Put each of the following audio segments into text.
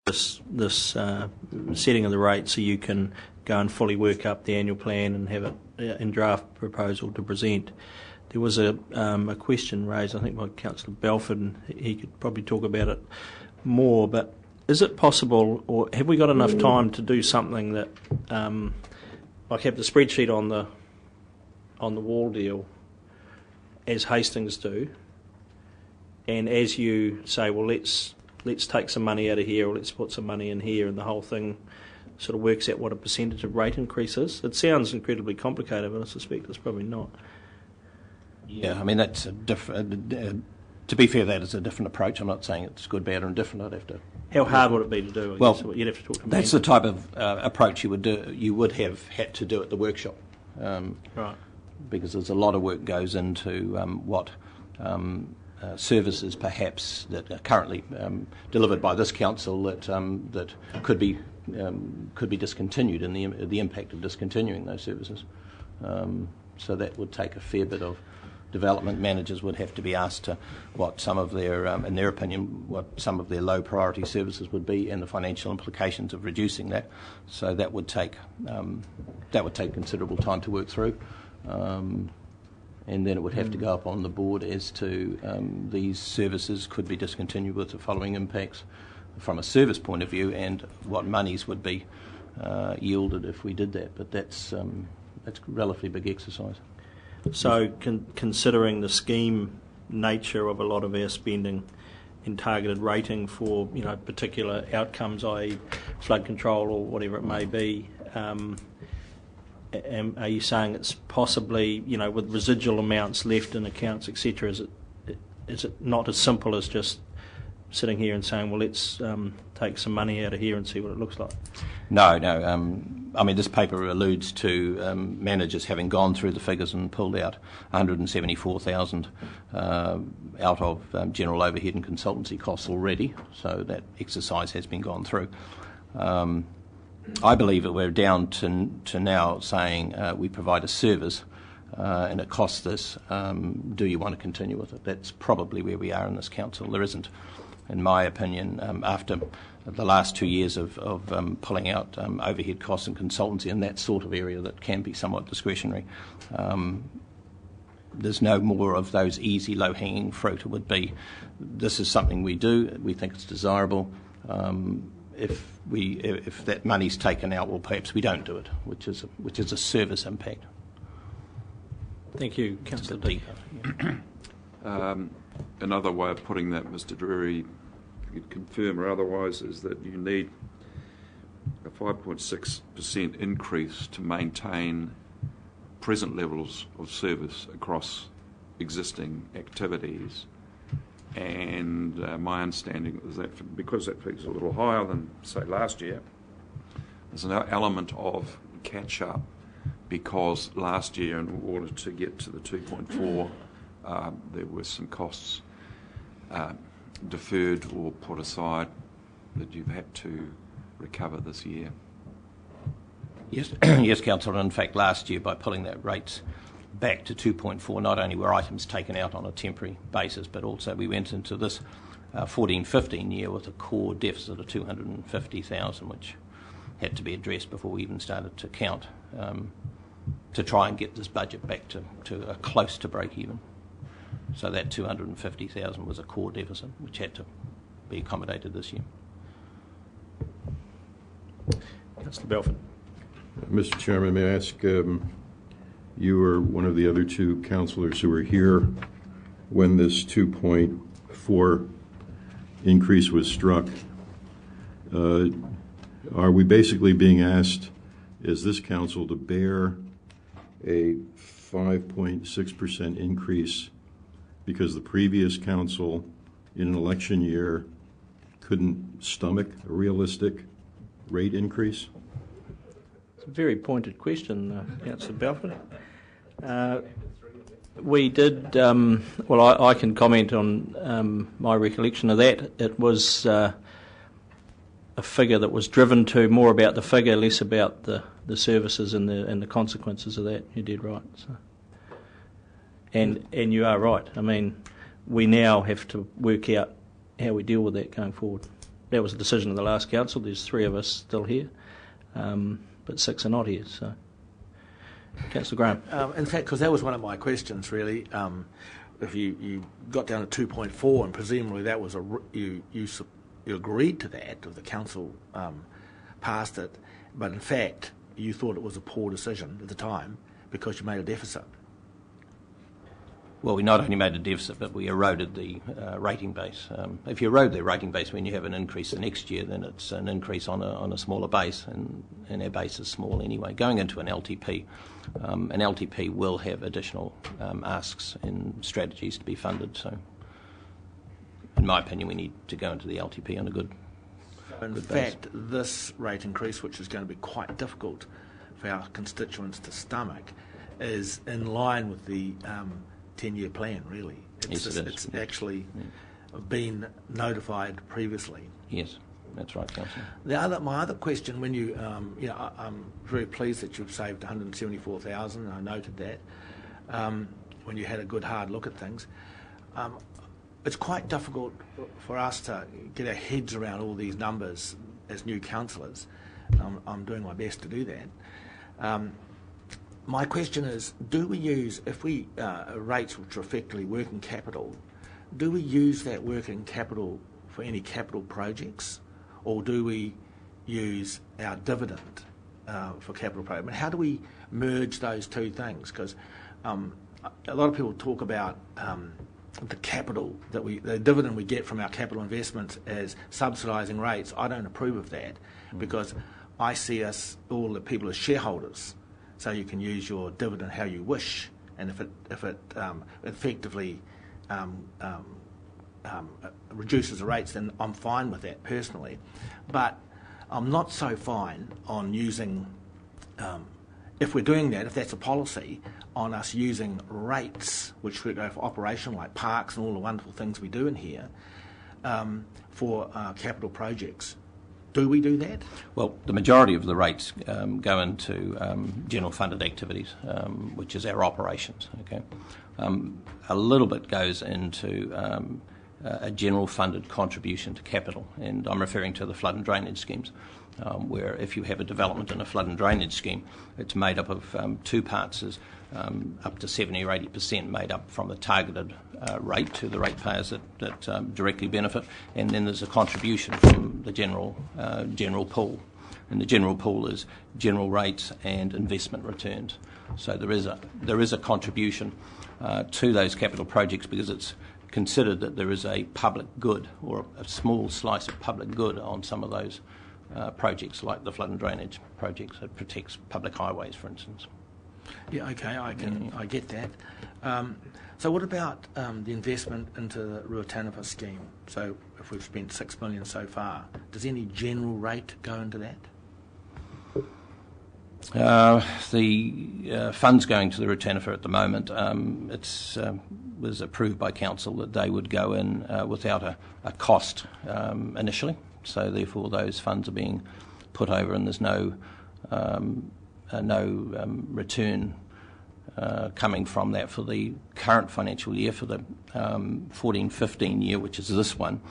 this setting of the rate so you can go and fully work up the annual plan and have it in draft proposal to present. There was a question raised, I think, by Councillor Belford, and he could probably talk about it more, but is it possible, or have we got enough time to do something that, like have the spreadsheet on the wall deal, as Hastings do, and as you say, well, let's take some money out of here, or let's put some money in here, and the whole thing sort of works out what a percentage of rate increase is? It sounds incredibly complicated, but I suspect it's probably not. Yeah, I mean, that's a different. To be fair, that is a different approach. I'm not saying it's good, bad, or indifferent. I'd have to. How hard would it be to do? Well, you'd have to talk to me. That's the type of approach you would do. You would have had to do at the workshop, right? Because there's a lot of work goes into what services, perhaps that are currently delivered by this council that could be discontinued, and the impact of discontinuing those services. So that would take a fair bit of. Development managers would have to be asked to what some of their, in their opinion, what some of their low priority services would be, and the financial implications of reducing that. So that would take considerable time to work through, and then it would have to go up on the board as to these services could be discontinued with the following impacts from a service point of view, and what monies would be yielded if we did that. But that's a relatively big exercise. So considering the scheme nature of a lot of our spending in targeted rating for particular outcomes, i.e. flood control or whatever it may be, are you saying it's possibly, with residual amounts left in accounts, etc., is it not as simple as just sitting here and saying, well, let's take some money out of here and see what it looks like? No. I mean, this paper alludes to managers having gone through the figures and pulled out 174,000 out of general overhead and consultancy costs already. So that exercise has been gone through. I believe that we're down to now saying we provide a service and it costs this. Do you want to continue with it? That's probably where we are in this council. There isn't, in my opinion, after the last 2 years of pulling out overhead costs and consultancy in that sort of area that can be somewhat discretionary, there's no more of those easy, low-hanging fruit. It would be, this is something we do, we think it's desirable. If that money's taken out, well, perhaps we don't do it, which is a service impact. Thank you, Councillor D. Another way of putting that, Mr. Drury, if you could confirm or otherwise, is that you need a 5.6% increase to maintain present levels of service across existing activities. And my understanding is that because that figure's a little higher than, say, last year, there's an element of catch-up because last year, in order to get to the 2.4, there were some costs deferred or put aside that you've had to recover this year. Yes, yes, Councillor. In fact, last year, by pulling that rates back to 2.4, not only were items taken out on a temporary basis, but also we went into this 14-15 year with a core deficit of 250,000, which had to be addressed before we even started to count, to try and get this budget back to close to break even. So that 250,000 was a core deficit, which had to be accommodated this year. Councillor Belford. Mr. Chairman, may I ask, you were one of the other two councillors who were here when this 2.4 increase was struck. Are we basically being asked, as this council, to bear a 5.6% increase because the previous council in an election year couldn't stomach a realistic rate increase? It's a very pointed question, Councillor Belford. We did, well, I can comment on my recollection of that. It was a figure that was driven to more about the figure, less about the services and the consequences of that. You're dead right. So. And you are right. I mean, we now have to work out how we deal with that going forward. that was a decision of the last council. There's 3 of us still here, but 6 are not here. So, Councillor Graham. In fact, because that was one of my questions, really. If you got down to 2.4, and presumably that was you agreed to that, or the council passed it, but in fact you thought it was a poor decision at the time because you made a deficit. Well, we not only made a deficit, but we eroded the rating base. If you erode the rating base when you have an increase the next year, then it's an increase on a smaller base, and our base is small anyway. Going into an LTP will have additional asks and strategies to be funded. So, in my opinion, we need to go into the LTP on a good fact, this rate increase, which is going to be quite difficult for our constituents to stomach, is in line with the 10-year plan, really. Yes, it is. It's actually been notified previously. Yes, that's right, Councillor. My other question, when you, I'm very pleased that you've saved 174,000. I noted that when you had a good hard look at things. It's quite difficult for us to get our heads around all these numbers as new councillors. I'm doing my best to do that. My question is, do we use, if we rates which are effectively working capital, do we use that working capital for any capital projects, or do we use our dividend for capital projects? I mean, how do we merge those two things? Because a lot of people talk about the capital the dividend we get from our capital investments as subsidising rates. I don't approve of that because I see us, all the people, as shareholders. So you can use your dividend how you wish, and if it effectively reduces the rates, then I'm fine with that personally. But I'm not so fine on using, if we're doing that, if that's a policy, on us using rates, which we go for operation, like parks and all the wonderful things we do in here, for capital projects. Do we do that? Well, the majority of the rates go into general funded activities, which is our operations. Okay, a little bit goes into a general funded contribution to capital, and I'm referring to the flood and drainage schemes, where if you have a development in a flood and drainage scheme, it's made up of 2 parts, is up to 70 or 80% made up from the targeted rate to the ratepayers that directly benefit, and then there's a contribution from the general pool, and the general pool is general rates and investment returns. So there is a contribution to those capital projects because it's considered that there is a public good or a small slice of public good on some of those projects, like the flood and drainage projects that protects public highways, for instance. Yeah, okay, I get that. So what about the investment into the Ruataniwha scheme? So if we've spent $6 million so far, does any general rate go into that? The funds going to the Ruataniwha at the moment, was approved by council that they would go in without a cost initially. So therefore, those funds are being put over, and there's no return coming from that for the current financial year. For the 14-15 year, which is this one,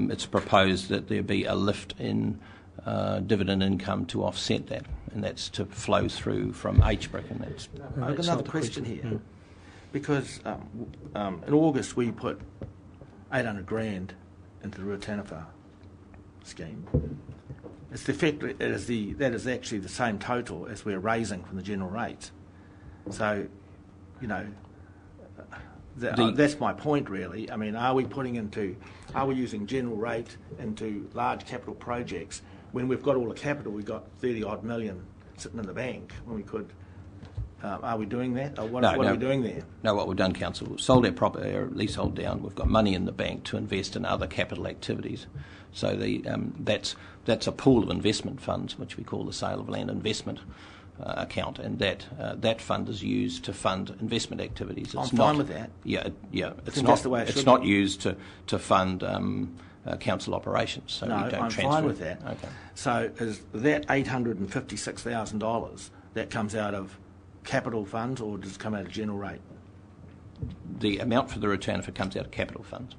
it's proposed that there be a lift in dividend income to offset that, and that's to flow through from HBRC. And that's I've got another question here, because in August we put 800 grand into the Ruataniwha scheme. That is actually the same total as we're raising from the general rates. So, that's my point really. I mean, are we using general rate into large capital projects when we've got all the capital? We've got 30 odd million sitting in the bank when we could. Are we doing that? Or what are we doing there? No, what we've done, council, we've sold our property, our leasehold down. We've got money in the bank to invest in other capital activities. So that's a pool of investment funds, which we call the sale of land investment account, and that fund is used to fund investment activities. I'm fine with that. Yeah. It's that's the way it should be. It's not used to fund council operations. So no, we don't I'm transfer. fine with that. Okay. So is that $856,000 that comes out of capital funds, or does it come out of general rate? The amount for the return if it comes out of capital funds.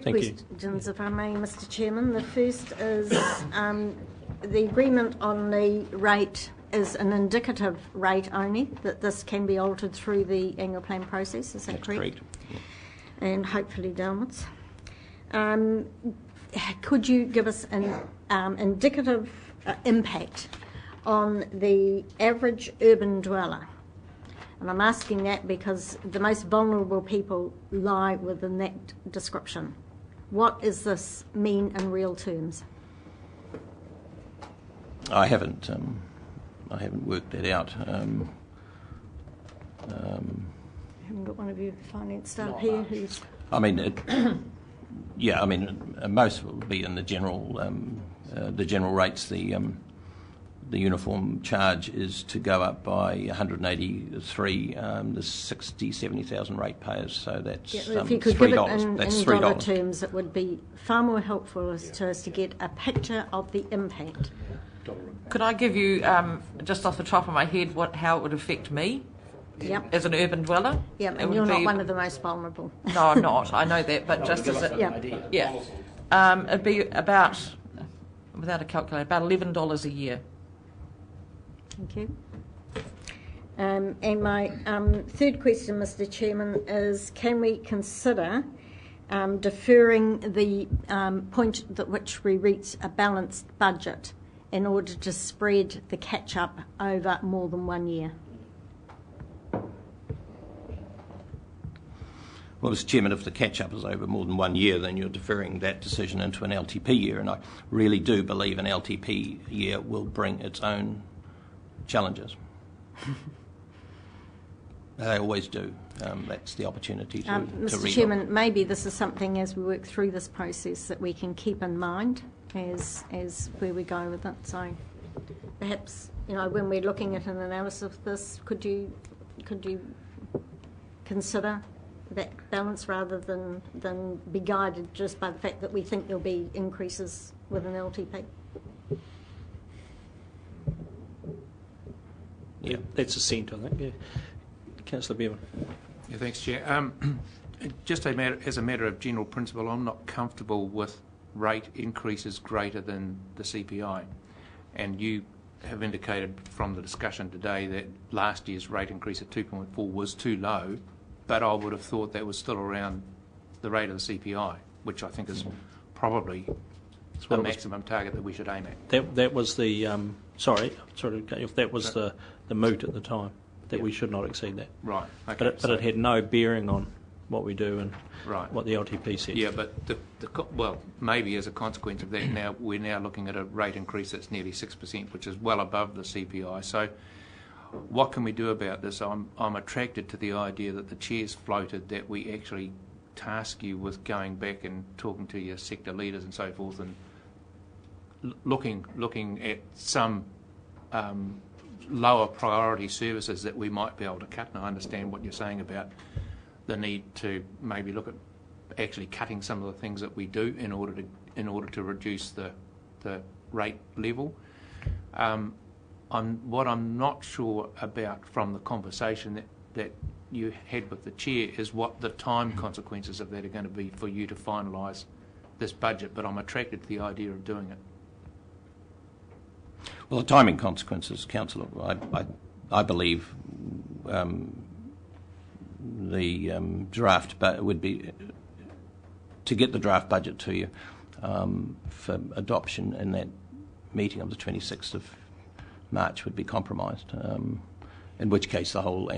Thank you. questions, if I may, Mr. Chairman. The first is the agreement on the rate is an indicative rate only, that this can be altered through the annual plan process. Is that That's correct? correct. And hopefully downwards. Could you give us an indicative impact on the average urban dweller? And I'm asking that because the most vulnerable people lie within that description. What does this mean in real terms? I haven't worked that out. I haven't got one of you finance staff here who's... I mean, most will be in the general rates. The uniform charge is to go up by 183. There's 70,000 ratepayers, so that's if you could $3. give it in That's dollar $3. terms, it would be far more helpful to us to get a picture of the impact. Could I give you, just off the top of my head, how it would affect me Yep. as an urban dweller? Yep, It and would you're not be- one of the most vulnerable. No, I'm not. I know that, but just as a... Yeah. It'd be about, without a calculator, about $11 a year. Thank you. And my third question, Mr. Chairman, is can we consider deferring the point at which we reach a balanced budget in order to spread the catch-up over more than 1 year? Well, Mr. Chairman, if the catch-up is over more than 1 year, then you're deferring that decision into an LTP year, and I really do believe an LTP year will bring its own challenges. They always do. That's the opportunity to Mr. relook. Chairman, maybe this is something as we work through this process that we can keep in mind as where we go with it. So perhaps, when we're looking at an analysis of this, could you consider that balance rather than be guided just by the fact that we think there'll be increases with an LTP? Yeah, that's assent, I think. Yeah. Councillor Bevan. Yeah, thanks, Chair. Just as a matter of general principle, I'm not comfortable with rate increases greater than the CPI. And you have indicated from the discussion today that last year's rate increase at 2.4 was too low, but I would have thought that was still around the rate of the CPI, which I think is probably the maximum target that we should aim at. That was the if that was the moot at the time, that we should not exceed that. Right. Okay. But it had no bearing on what we do and right. what the LTP said. Yeah, but maybe as a consequence of that, we're now looking at a rate increase that's nearly 6%, which is well above the CPI. So, what can we do about this? I'm attracted to the idea that the chair's floated that we actually task you with going back and talking to your sector leaders and so forth, and looking at some lower priority services that we might be able to cut. And I understand what you're saying about the need to maybe look at actually cutting some of the things that we do in order to reduce the rate level. What I'm not sure about from the conversation that you had with the chair is what the time consequences of that are going to be for you to finalise this budget, but I'm attracted to the idea of doing it. Well, the timing consequences, Councillor, I believe the draft would be to get the draft budget to you for adoption in that meeting of the 26th of March would be compromised, in which case the whole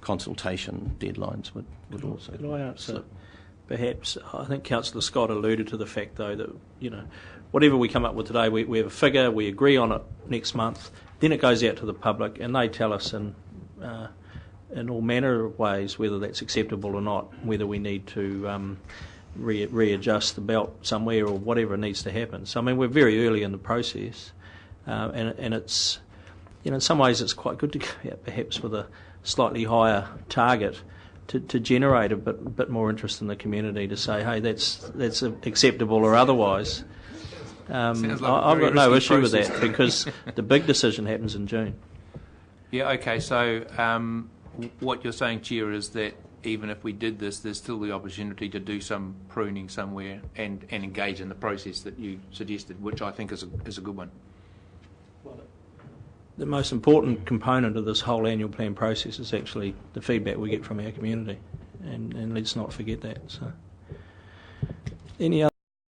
consultation deadlines would also... Could I answer? Perhaps, I think Councillor Scott alluded to the fact, though, that, whatever we come up with today, we have a figure, we agree on it next month, then it goes out to the public and they tell us in all manner of ways whether that's acceptable or not, whether we need to readjust the belt somewhere or whatever needs to happen. So, I mean, we're very early in the process, and it's, in some ways it's quite good to go out perhaps with a slightly higher target to generate a bit more interest in the community, to say, hey, that's acceptable or otherwise. I've got no issue with that because the big decision happens in June. Yeah, okay, so what you're saying, Chair, is that even if we did this, there's still the opportunity to do some pruning somewhere and engage in the process that you suggested, which I think is a good one. The most important component of this whole annual plan process is actually the feedback we get from our community, and let's not forget that. So, any other